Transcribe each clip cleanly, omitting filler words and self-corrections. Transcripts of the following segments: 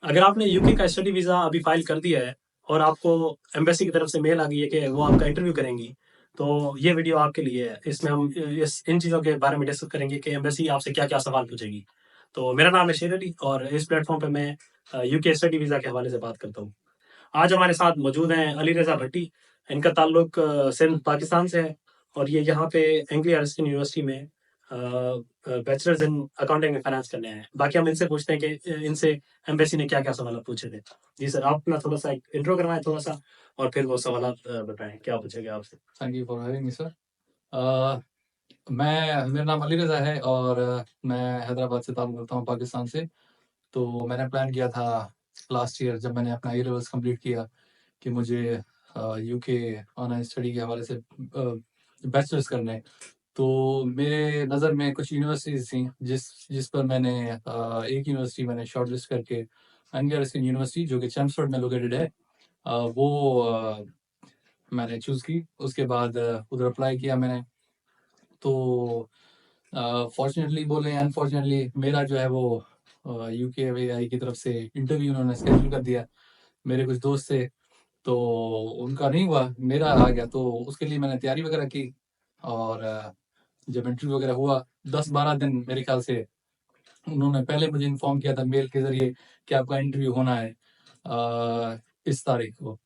अगर आपने यूके का स्टडी वीज़ा अभी फाइल कर दिया है और आपको एम्बेसी की तरफ से मेल आ गई है कि वो आपका इंटरव्यू करेंगी, तो ये वीडियो आपके लिए है। इसमें हम इस इन चीज़ों के बारे में डिस्कस करेंगे कि एम्बेसी आपसे क्या-क्या सवाल पूछेगी। तो मेरा नाम है शेर अली और इस प्लेटफ़ॉर्म पे मैं यूके स्टडी वीज़ा के हवाले से बात करता हूँ। आज हमारे साथ मौजूद हैं अली रज़ा भट्टी। इनका ताल्लुक सिंध पाकिस्तान से है और ये यहाँ पे एंग्लियो रस्किन यूनिवर्सिटी में bachelors in accounting and finance करने आए हैं। बाकी हम इनसे पूछते हैं कि इनसे एम्बेसी ने क्या-क्या सवाल पूछे थे। जी सर, आप अपना थोड़ा-सा एक इंट्रो करवाएँ थोड़ा-सा और फिर वो सवालात बताएँ, क्या पूछे गया आपसे? Thank you for having me sir. मेरा नाम अली रज़ा है और मैं हैदराबाद से ताल्लुक़ रखता हूँ, पाकिस्तान से। तो मैंने प्लान किया था लास्ट ईयर जब मैंने अपना ए-लेवल्स कंप्लीट किया कि मुझे यूके ऑनलाइन स्टडी के हवाले से बैचलर्स करना है। तो मेरे नज़र में कुछ यूनिवर्सिटीज़ थी जिस जिस पर मैंने एक यूनिवर्सिटी मैंने शॉर्टलिस्ट करके एंग्लियो रस्किन यूनिवर्सिटी जो कि चेम्सफोर्ड में लोकेटेड है, वो मैंने चूज़ की। उसके बाद उधर अप्लाई किया मैंने। तो फॉर्चुनेटली बोले अनफॉर्चुनेटली मेरा जो है वो यूकेवीआई की तरफ से इंटरव्यू उन्होंने शेड्यूल कर दिया। मेरे कुछ दोस्त थे, तो उनका नहीं हुआ, मेरा आ गया। तो उसके लिए मैंने तैयारी वगैरह की और जब इंटरव्यू वगैरह हुआ 10-12 दिन मेरे ख्याल से उन्होंने पहले मुझे इन्फॉर्म किया था मेल के ज़रिए कि आपका इंटरव्यू होना है इस तारीख को।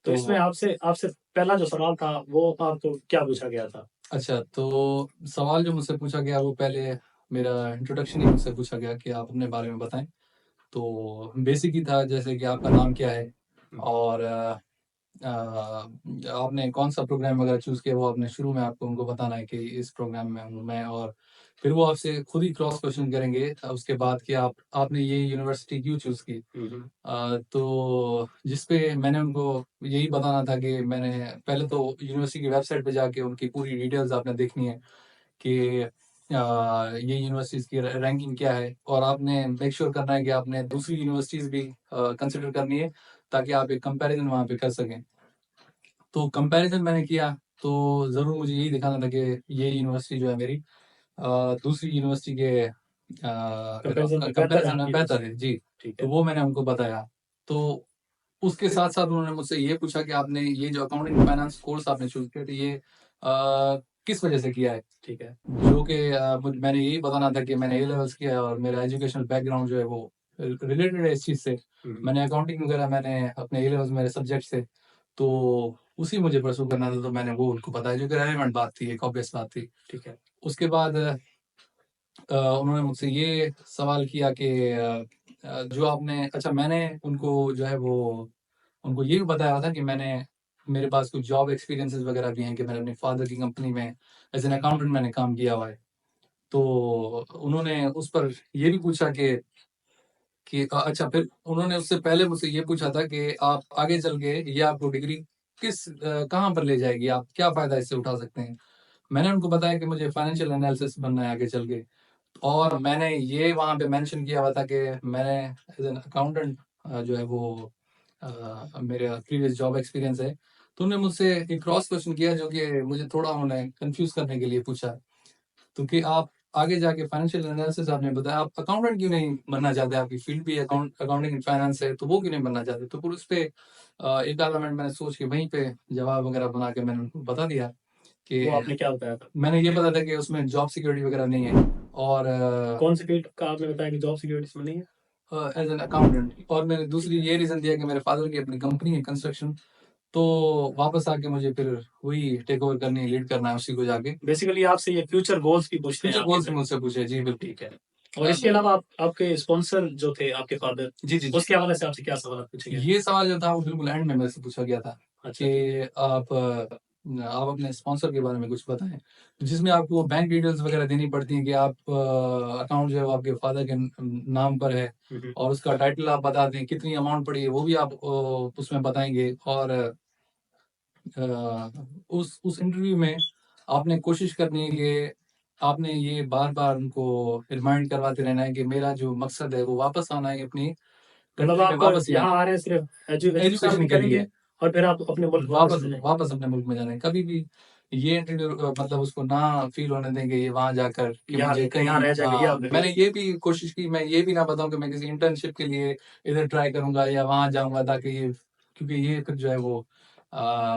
तो इसमें तो आपसे आपसे पहला जो सवाल था, वो आपको क्या पूछा गया था? अच्छा, तो सवाल जो मुझसे पूछा गया वो पहले मेरा इंट्रोडक्शन ही मुझसे पूछा गया कि आप अपने बारे में बताएँ। तो बेसिक ही था, जैसे कि आपका नाम क्या है और आपने कौन-सा प्रोग्राम वगैरह चूज़ किया, वो आपने शुरू में आपको उनको बताना है कि इस प्रोग्राम में हूँ मैं। और फिर वो आपसे खुद ही क्रॉस क्वेश्चन करेंगे उसके बाद कि आपने ये यूनिवर्सिटी क्यों चूज़ की। हुँ, हुँ। तो जिस पे मैंने उनको यही बताना था कि मैंने पहले तो यूनिवर्सिटी की वेबसाइट पे जाके उनकी पूरी डिटेल्स आपने देखनी है कि ये यूनिवर्सिटीज़ की रैंकिंग क्या है, और आपने मेक श्योर करना है कि आपने दूसरी यूनिवर्सिटीज़ भी कंसिडर करनी है ताकि आप एक कंपैरिज़न वहाँ पे कर सकें। तो कंपैरिज़न मैंने किया, तो ज़रूर मुझे यही दिखाना था कि ये यूनिवर्सिटी जो है मेरी दूसरी यूनिवर्सिटी के कंपैरिज़न में बेहतर है कंपैरिज़न में आपकी बेहतर यूनिवर्सिटी। है। जी, ठीक तो है। वो मैंने उनको बताया। तो उसके साथ-साथ उन्होंने मुझसे ये पूछा कि आपने ये जो अकाउंटिंग फाइनेंस कोर्स आपने चूज़ किया, तो ये किस वजह से किया है? ठीक है। जो कि मैंने यही बताना था कि मैंने ए-लेवल्स किया है और मेरा एजुकेशनल बैकग्राउंड जो है वो रिलेटेड है इस चीज़ से। हुँ, हुँ। मैंने अकाउंटिंग वगैरह मैंने अपने ए-लेवल्स मेरे सब्जेक्ट्स थे, तो उसी मुझे परस्यू करना था, तो मैंने वो उनको बताया जो कि रेलेवेंट बात थी, एक ऑब्वियस बात थी। ठीक है। उसके बाद उन्होंने मुझसे ये सवाल किया कि जो आपने अच्छा मैंने उनको जो है वो उनको ये भी बताया था कि मेरे पास कुछ जॉब एक्सपीरियंसेस वगैरह भी हैं कि मैंने अपने फादर की कंपनी में एज़ एन अकाउंटेंट मैंने काम किया हुआ है। तो उन्होंने उस पर ये भी पूछा कि अच्छा, फिर उन्होंने उससे पहले मुझसे ये पूछा था कि आप आगे चल के ये आपको डिग्री कहाँ पर ले जाएगी? आप क्या फ़ायदा इससे उठा सकते हैं? मैंने उनको बताया कि मुझे फाइनेंशियल एनालिसिस बनना है आगे चल के। और मैंने ये वहाँ पे मेंशन किया हुआ था कि मैंने एज़ एन अकाउंटेंट जो है वो मेरा प्रीवियस जॉब एक्सपीरियंस है। तो उन्होंने मुझसे एक क्रॉस क्वेश्चन किया जो कि मुझे थोड़ा उन्होंने कन्फ्यूज़ करने के लिए पूछा। तो कि आप आगे जाके फाइनेंशियल एनालिसिस आपने बताया, आप अकाउंटेंट क्यों नहीं बनना चाहते? आपकी फ़ील्ड भी अकाउंटिंग एंड फाइनेंस है, तो वो क्यों नहीं बनना चाहते? तो फिर उसपे एक आधा मिनट मैंने सोच के वहीं पे जवाब वगैरह बना के मैंने उनको बता दिया कि वो आपने क्या बताया था? मैंने ये बताया था कि उसमें जॉब सिक्योरिटी वगैरह नहीं है और कौन सी फ़ील्ड का आपने बताया कि जॉब सिक्योरिटी इसमें नहीं है? As an accountant. और मैंने ठीक दूसरी है। ये रीज़न दिया कि मेरे फ़ादर की अपनी कंपनी है कंस्ट्रक्शन, तो वापस आके मुझे फिर वही टेक ओवर करनी है, लीड करना है उसी को जाके। बेसिकली आपसे ये फ्यूचर गोल्स भी पूछते हैं फ्यूचर आपके गोल्स से। भी मुझसे पूछे। जी, बिल्कुल। ठीक है। और इसके अलावा आप आपके स्पॉन्सर जो थे आपके फादर, जी, जी, जी। उसके हवाले से आपसे क्या सवाल पूछे गए? ये सवाल जो था वो बिल्कुल एंड में मेरे से पूछा गया था अच्छा, ठीक है। कि आप अपने स्पॉन्सर के बारे में कुछ बताएँ। जिसमें आपको बैंक डिटेल्स वगैरह देनी पड़ती हैं कि आप अकाउंट जो है वो आपके फादर के नाम पर है, हुँ, हुँ। और उसका टाइटल आप बता दें, कितनी अमाउंट पड़ी है वो भी आप उसमें बताएँगे। और उस इंटरव्यू में आपने कोशिश करनी है कि आपने ये बार-बार उनको रिमाइंड करवाते रहना है कि मेरा जो मकसद है वो वापस आना है, अपनी मतलब कंट्री में आप वापस ही यहाँ आना आ रहे हैं सिर्फ़ है। एजुकेशन एजुकेशन हासिल के करेंगे लिए और फिर आप अपने मुल्क वापस वापस चले जाएँगे। वापस अपने मुल्क में जाना है। कभी भी ये इंटरव्यू मतलब उसको ना फील होने देंगे ये वहां जाकर कि यहाँ मुझे कहीं यहाँ रह जाएगा ये हाँ, आपने मैंने ये भी कोशिश की, मैं ये भी ना बताऊं कि मैं किसी इंटर्नशिप के लिए इधर ट्राई करूंगा या वहां जाऊंगा, ताकि ये क्योंकि ये फिर जो है वो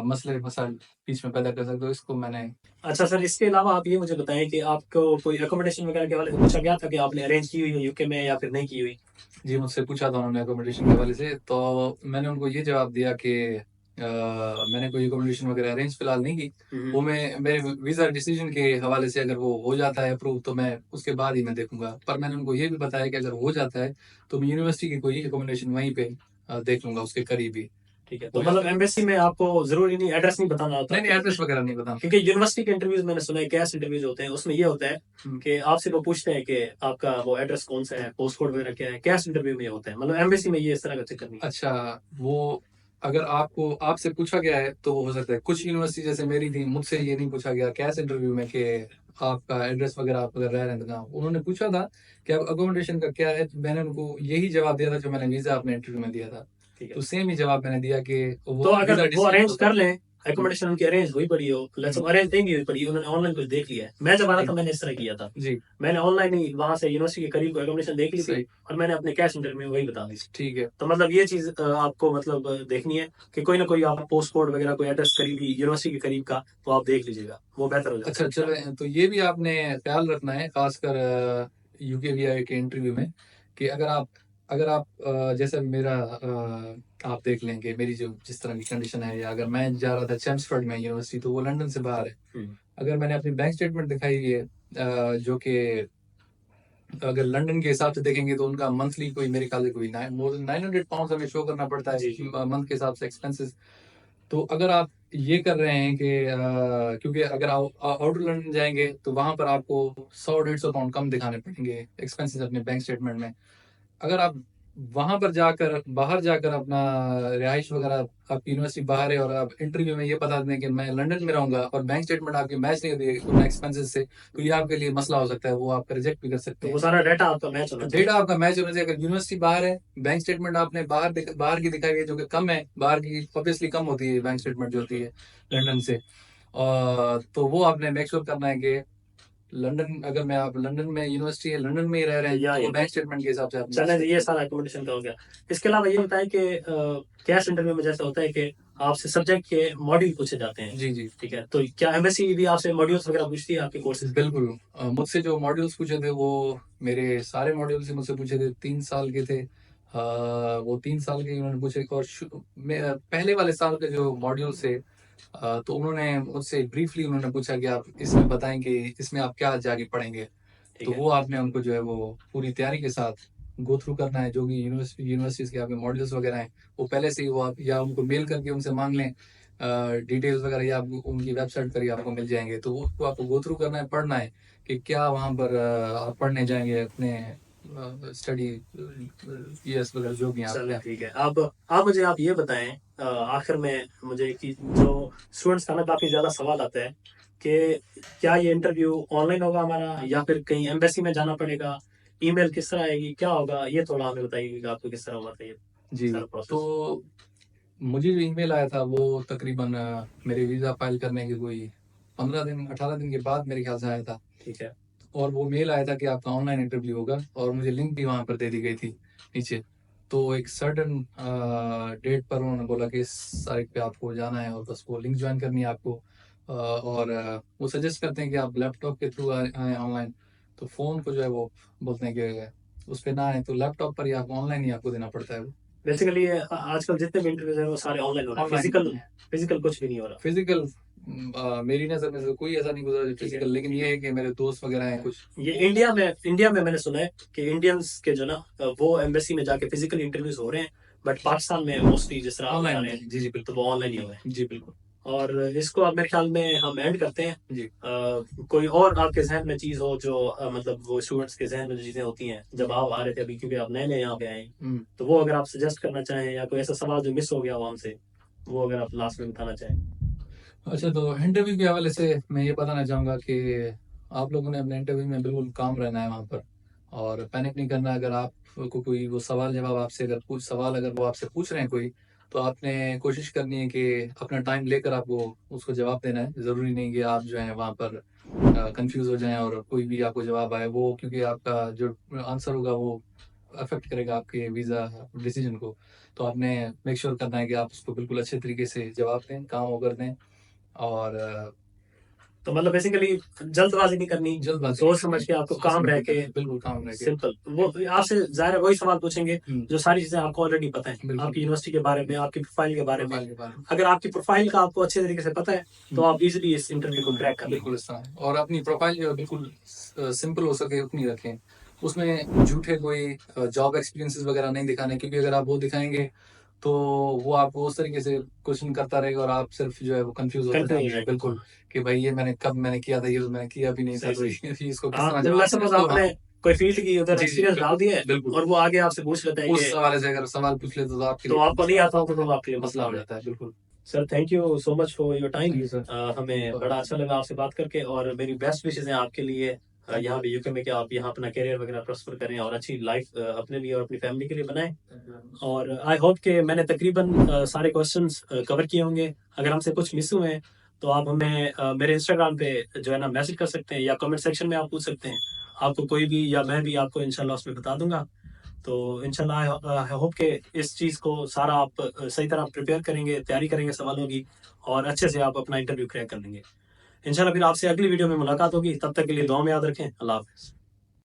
मसले मसाइल बीच में पैदा कर सकते, तो इसको मैंने अच्छा सर, इसके अलावा आप ये मुझे बताएं कि आपको कोई अकोमोडेशन वगैरह के हवाले से पूछा गया था कि आपने अरेंज की हुई है यूके में या फिर नहीं की हुई? जी मुझसे पूछा था उन्होंने अकोमोडेशन के हवाले से, तो मैंने उनको ये जवाब दिया कि मैंने कोई अकोमोडेशन वगैरह अरेंज फिलहाल नहीं की। वो मैं मेरे वीज़ा डिसीजन के हवाले से अगर वो हो जाता है अप्रूव तो मैं उसके बाद ही मैं देखूंगा, पर मैंने उनको ये भी बताया कि अगर हो जाता है तो मैं यूनिवर्सिटी की कोई अकोमोडेशन वहीं पे देख लूंगा उसके करीब ही। ठीक है, तो मतलब एम्बेसी में आपको जरूरी नहीं, एड्रेस नहीं बताना होता? नहीं एड्रेस वगैरह नहीं बताना, क्योंकि यूनिवर्सिटी के इंटरव्यूज मैंने सुना है, कैश इंटरव्यूज होते हैं, उसमें ये होता है कि आपसे वो पूछते हैं कि आपका वो एड्रेस कौन सा है, पोस्ट कोड वगैरह क्या है, कैश इंटरव्यू में होता है, मतलब एम्बेसी में ये इस तरह का चक्कर नहीं है। अच्छा वो अगर आपको आपसे पूछा गया है तो हो सकता है, कुछ यूनिवर्सिटी जैसे मेरी थी मुझसे ये नहीं पूछा गया कैश इंटरव्यू में कि आपका एड्रेस वगैरह आप अगर रह रहे हैं तो कहाँ। उन्होंने पूछा था कि आप अकोमोडेशन का क्या है, तो मैंने उनको यही जवाब दिया था जो मैंने वीजा अपने इंटरव्यू में दिया था, ठीक है, तो सेम ही जवाब मैंने दिया कि तो वो अगर वीजा वो डिसीजन अरेंज होता कर है। लें, एकोमोडेशन उनकी अरेंज हुई पड़ी हो, लेट्स अरेंज देंगी हुई पड़ी, उन्होंने ऑनलाइन कुछ देख लिया है, मैं जब आ रहा था मैंने इस तरह किया था, जी मैंने ऑनलाइन ही वहां से यूनिवर्सिटी के करीब एकोमोडेशन देख ली थी सही और मैंने अपने कैश इंटरव्यू में वही बता दी थी। ठीक है। तो मतलब ये चीज आपको मतलब देखनी है कि कोई ना कोई आप पोस्ट कोड वगैरह कोई एड्रेस करीबी यूनिवर्सिटी के करीब का तो आप देख लीजिएगा, वो बेहतर हो जाता अच्छा है। चलो, तो ये भी आपने ख्याल रखना है खासकर यूके के इंटरव्यू में कि अगर आप जैसे मेरा आप देख लेंगे मेरी जो जिस तरह की कंडीशन है, या अगर मैं जा रहा था चैम्सफोर्ड में यूनिवर्सिटी तो वो लंदन से बाहर है, अगर मैंने अपनी बैंक स्टेटमेंट दिखाई हुई है जो कि अगर लंदन के हिसाब से देखेंगे तो उनका मंथली कोई मेरे ख्याल से कोई मोर देन 900 पाउंड हमें शो करना पड़ता है जी जी। मंथ के हिसाब से एक्सपेंसेस। तो अगर आप ये कर रहे हैं कि क्योंकि अगर आप आउटर लंदन जाएंगे तो वहां पर आपको 100-150 पाउंड कम दिखाने पड़ेंगे एक्सपेंसेस अपने बैंक स्टेटमेंट में। अगर आप वहां पर जाकर बाहर जाकर अपना रिहाइश वगैरह आपकी यूनिवर्सिटी बाहर है और आप इंटरव्यू में ये बता दें कि मैं लंदन में रहूंगा और बैंक स्टेटमेंट आपकी मैच नहीं होती है उन एक्सपेंसेस से, तो ये आपके लिए मसला हो सकता है, वो आप रिजेक्ट भी कर सकते तो हैं। वो सारा डाटा आपका मैच होना चाहिए। डेटा आपका मैच होना चाहिए। अगर यूनिवर्सिटी बाहर है, बैंक स्टेटमेंट आपने बाहर की दिखाई है जो कि कम है, बाहर की ऑब्वियसली कम होती है बैंक स्टेटमेंट जो होती है लंदन से, तो वो आपने मेक श्योर करना है कि लंदन, अगर मैं आप लंदन में यूनिवर्सिटी है लंदन में ही रह रहे हैं या तो वो बैंक स्टेटमेंट के हिसाब से आप चलें, ये सारा अकोमोडेशन का हो गया। इसके अलावा ये बताएं कि कैश इंटरव्यू में जैसे होता है कि आपसे सब्जेक्ट के मॉड्यूल पूछे जाते हैं, जी जी ठीक है, तो क्या एमएससी भी आपसे मॉड्यूल्स वगैरह पूछती है आपके कोर्सेज के? बिल्कुल। मुझसे जो मॉड्यूल्स पूछे थे वो मेरे सारे मॉड्यूल्स ही मुझसे पूछे थे, 3 साल के थे। वो 3 साल के उन्होंने पूछे, और पहले वाले साल के जो मॉड्यूल्स थे तो उन्होंने मुझसे ब्रीफली उन्होंने पूछा कि आप इसमें बताएं कि इसमें आप क्या जाके पढ़ेंगे, ठीक तो है, वो आपने उनको जो है वो पूरी तैयारी के साथ गो थ्रू करना है, जो भी यूनिवर्सिटीज़ के आपके मॉड्यूल्स वगैरह हैं वो पहले से ही वो आप या उनको मेल करके उनसे मांग लें, डिटेल्स वगैरह या आप उनकी वेबसाइट पर ही आपको मिल जाएंगे, तो उसको आपको गो थ्रू करना है, पढ़ना है कि क्या वहाँ पर आप पढ़ने जाएंगे अपने स्टडी ईयर्स वगैरह जो भी हैं चलें आप। ठीक है। अब मुझे आप ये बताएं आखिर में मुझे कि जो स्टूडेंट्स का ना काफी ज्यादा सवाल आता है कि क्या ये इंटरव्यू ऑनलाइन होगा हमारा या फिर कहीं एम्बेसी में जाना पड़ेगा, ईमेल किस तरह आएगी, क्या होगा, ये थोड़ा हमें बताइए कि आपको किस तरह होगा ये जी सारा तो प्रोसेस। मुझे जो ईमेल आया था वो तकरीबन मेरे वीज़ा फाइल करने के कोई 15 दिन 18 दिन के बाद मेरे ख्याल से आया था, ठीक है, और वो मेल आया था कि आपका ऑनलाइन इंटरव्यू होगा और मुझे लिंक भी वहाँ पर दे दी गई थी नीचे। तो एक सर्टन डेट पर उन्होंने बोला कि इस तारीख पे आपको जाना है और बस वो लिंक ज्वाइन करनी है आपको, और वो सजेस्ट करते हैं कि आप लैपटॉप के थ्रू आए ऑनलाइन, तो फ़ोन को जो है वो बोलते हैं कि उस पर ना आए, तो लैपटॉप पर ही आपको ऑनलाइन ही आपको देना पड़ता है वो बेसिकली आजकल जितने भी इंटरव्यूज हैं वो सारे ऑनलाइन हो रहे हैं, फिजिकल ऑनलाइन। फिजिकल कुछ भी नहीं हो रहा। फिजिकल मेरी नज़र में तो कोई ऐसा नहीं गुजरा जो ठीक है, फिजिकल, लेकिन ये है कि मेरे दोस्त वगैरह हैं कुछ ये इंडिया में मैंने सुना है कि इंडियंस के जो ना वो एम्बेसी में जाके फिजिकल इंटरव्यूज हो रहे हैं, बट पाकिस्तान में मोस्टली जिस तरह आप बता ऑनलाइन। रहे हैं जी जी तो बिल्कुल। वो ऑनलाइन ही हो रहे हैं। जी बिल्कुल। और इसको अब मेरे ख्याल में हम एंड करते हैं। जी कोई और आपके जहन में चीज हो जो मतलब वो स्टूडेंट्स के जहन में जो चीजें होती हैं जब आप आ रहे थे अभी, क्योंकि आप नए नए यहाँ पे आए हैं, तो वो अगर आप सजेस्ट करना चाहें या कोई ऐसा सवाल जो मिस हो गया हो हमसे, वो अगर आप लास्ट में बताना चाहें। अच्छा, तो इंटरव्यू के हवाले से मैं ये बताना चाहूँगा कि आप लोगों ने अपने इंटरव्यू में बिल्कुल काम रहना है वहाँ पर, और पैनिक नहीं करना। अगर आपको कोई वो सवाल जवाब आपसे अगर कुछ सवाल अगर वो आपसे पूछ रहे हैं कोई, तो आपने कोशिश करनी है कि अपना टाइम लेकर आपको उसको जवाब देना है। ज़रूरी नहीं कि आप जो है वहाँ पर कन्फ्यूज़ हो जाएँ और कोई भी आपको जवाब आए, वो क्योंकि आपका जो आंसर होगा वो अफ़ेक्ट करेगा आपके वीज़ा डिसीज़न को। तो आपने मेक श्योर करना है कि आप उसको बिल्कुल अच्छे तरीके से जवाब दें, काम वो कर दें और तो मतलब बेसिकली जल्दबाजी नहीं करनी, जल्दबाजी सोच समझ के आपको काम रह के बिल्कुल काम रह के सिंपल वो आपसे ज़ाहिर है वही सवाल पूछेंगे हुँ, जो सारी चीज़ें आपको ऑलरेडी पता है। बिल्कुल। आपकी यूनिवर्सिटी के बारे में, आपकी प्रोफ़ाइल के बारे में। प्रोफ़ाइल के बारे में। अगर आपकी प्रोफ़ाइल का आपको अच्छे तरीके से पता है, तो हुँ, आप ईज़िली इस इंटरव्यू को क्रैक कर लेंगे। बिल्कुल इस तरह और अपनी प्रोफ़ाइल जो है बिल्कुल सिंपल हो सके उतनी रखें। उसमें झूठे कोई जॉब एक्सपीरियंसेस वगैरह नहीं दिखाने, क्योंकि अगर आप वो दिखाएँगे तो वो आपको उस तरीके से क्वेश्चन करता रहेगा और आप सिर्फ जो है वो कन्फ्यूज़ होते कंफ्यूज हो जाएँगे। जाएंगे। बिल्कुल, कि भाई ये मैंने किया था, ये तो मैंने किया भी नहीं था, सही, तो सही। ये इसको किस हाँ, तरह मतलब जवाब लेट्स दें? सपोज़ तो हाँ, आपने कोई फ़ील्ड की उधर जी, जी, एक्सपीरियंस डाल दिया है बिल्कुल। और वो आगे आपसे पूछ लेता है उस कि हवाले से अगर सवाल पूछ लेते तो आपके तो लिए आपको नहीं आता होगा तो आपके लिए मसला मसला हो हो जाता जाएगा। है, बिल्कुल। Sir thank you so much for your time. Thank you sir. हमें बड़ा अच्छा लगा आपसे बात करके और मेरी बेस्ट विशेज़ हैं आपके लिए थैंक यू यहाँ सर। पे यूके में कि आप यहाँ अपना करियर वगैरह प्रॉस्पर करें और अच्छी लाइफ़ अपने लिए और अपनी फैमिली के लिए बनाएँ। Thank you. और आई होप कि मैंने तकरीबन सारे क्वेश्चंस कवर किए होंगे। अगर हमसे कुछ मिस हुए हैं, तो आप हमें मेरे इंस्टाग्राम पे जो है ना मैसेज कर सकते हैं या कमेंट सेक्शन में आप पूछ सकते हैं। आपको कोई भी या मैं भी आपको इंशाल्लाह उसमें बता दूँगा। तो इंशाल्लाह आई होप कि इस चीज़ को सारा आप सही तरह प्रिपेयर करेंगे, तैयारी करेंगे सवालों की और अच्छे से आप अपना इंटरव्यू क्रैक कर लेंगे। इंशाल्लाह फिर आपसे अगली वीडियो में मुलाकात होगी। तब तक के लिए दुआ में याद रखें। अल्लाह हाफ़िज़।